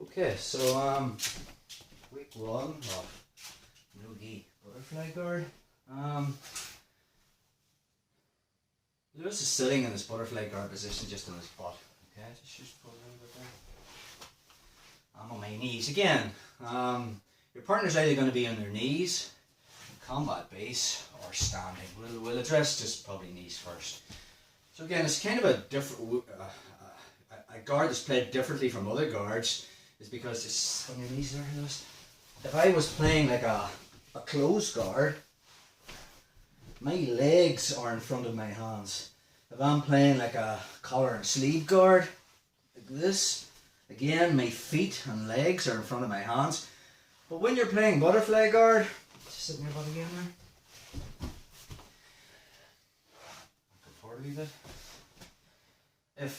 Okay, so week one of no-gi butterfly guard. Lewis is sitting in this butterfly guard position just on his butt. Okay, just pull a little bit there. I'm on my knees again. Your partner's either going to be on their knees, combat base, or standing. We'll address just probably knees first. So again, it's kind of a different a guard that's played differently from other guards. Is because it's on your knees there, Lewis. If I was playing like a closed guard, my legs are in front of my hands. If I'm playing like a collar and sleeve guard, like this, again my feet and legs are in front of my hands. But when you're playing butterfly guard, just sit in your butt again there. Go forward a wee bit. If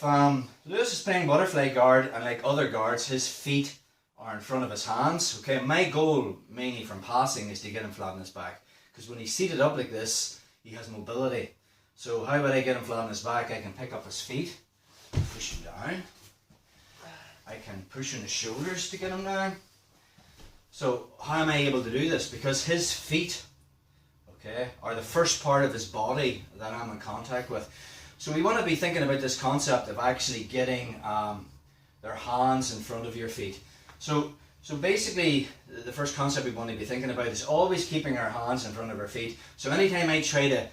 Lewis is playing butterfly guard and like other guards, his feet are in front of his hands. Okay, my goal mainly from passing is to get him flat on his back, because when he's seated up like this, he has mobility. So how would I get him flat on his back? I can pick up his feet, push him down. I can push on his shoulders to get him down. So how am I able to do this? Because his feet, okay, are the first part of his body that I'm in contact with. So we want to be thinking about this concept of actually getting their hands in front of your feet. So basically, the first concept we want to be thinking about is always keeping our hands in front of our feet. So anytime I try to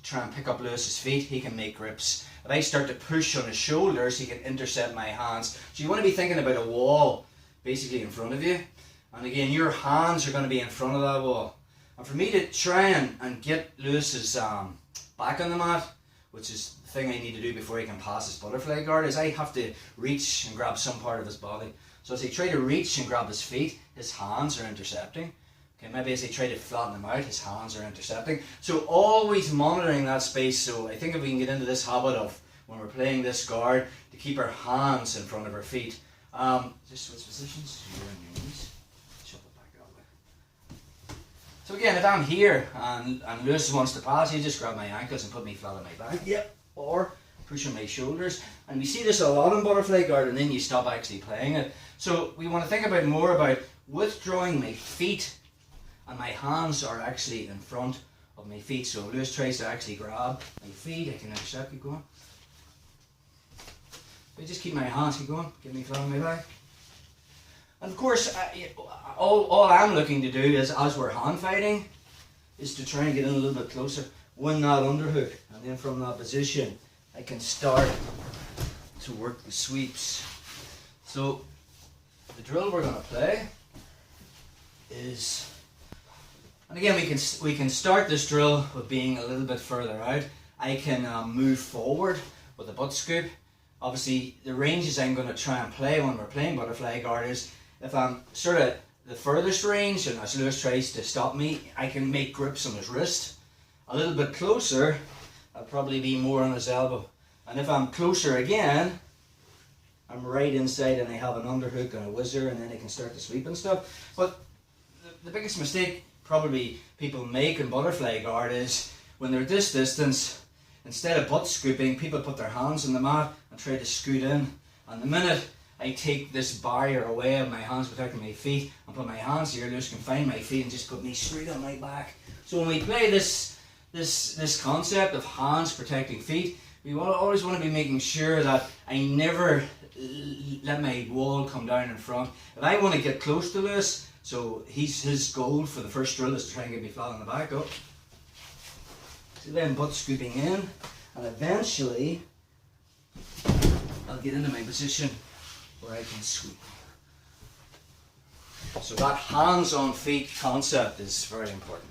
try and pick up Lewis's feet, he can make grips. If I start to push on his shoulders, he can intercept my hands. So you want to be thinking about a wall basically in front of you. And again, your hands are going to be in front of that wall. And for me to try and get Lewis's back on the mat, which is the thing I need to do before he can pass his butterfly guard, is I have to reach and grab some part of his body. So as I try to reach and grab his feet, his hands are intercepting. Okay, maybe as I try to flatten them out, his hands are intercepting. So always monitoring that space. So I think if we can get into this habit of, when we're playing this guard, to keep our hands in front of our feet. Just switch positions, you're on your knees. Shove it back that way. So again, if I'm here and Lewis wants to pass, he just grab my ankles and put me flat on my back. Yep. Or push on my shoulders. And we see this a lot in butterfly guard, and then you stop actually playing it. So we want to think about more about withdrawing my feet, and my hands are actually in front of my feet. So if Lewis tries to actually grab my feet, I can intercept, keep going. So I just keep my hands, keep going, get me flat on my back. And of course, all I'm looking to do is, as we're hand fighting, is to try and get in a little bit closer, win that underhook, and then from that position, I can start to work the sweeps. So the drill we're going to play is, and again we can start this drill with being a little bit further out. I can move forward with a butt scoop. Obviously, the ranges I'm going to try and play when we're playing butterfly guard is, if I'm sort of the furthest range and as Lewis tries to stop me, I can make grips on his wrist. A little bit closer, I'll probably be more on his elbow. And if I'm closer again, I'm right inside and I have an underhook and a whizzer, and then I can start to sweep and stuff. But the biggest mistake probably people make in butterfly guard is, when they're at this distance, instead of butt scooping, people put their hands on the mat and try to scoot in. And the minute I take this barrier away of my hands protecting my feet and put my hands here, Lewis can find my feet and just put me straight on my back. So when we play this concept of hands protecting feet, we always want to be making sure that I never let my wall come down in front. If I want to get close to Lewis, so his goal for the first drill is to try and get me flat on the back up. So then butt scooping in, and eventually I'll get into my position where I can sweep. So that hands on feet concept is very important.